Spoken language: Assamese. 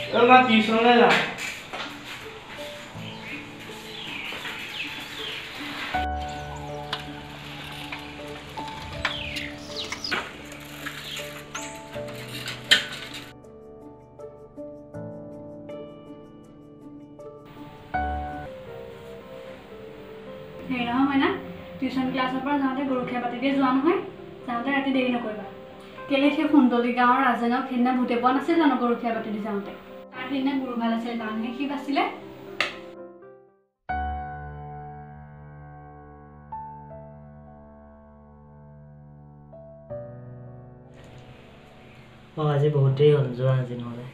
মই টিউচনলৈ যাওঁ। হেৰি নহয় মইনা, টিউচন ক্লাছৰ পৰা যাওঁতে গৰখীয়া পাতি দিয়ে যোৱা নহয়, যাওঁতে ৰাতি দেৰি নকৰিবা। কেলে সেই সুন্দলী গাঁৱৰ ৰাজেনক সেইদিনা ভূতে পোৱা নাছিল জানো গৰখীয়া পাতি দি যাওঁতে? তাৰ সেইদিনা গুৰু ভাল আছিলে, তাৰমানে সি বাছিলে। আজি বহুত দেৰি হ'ল, যোৱা আজি নহ'লে।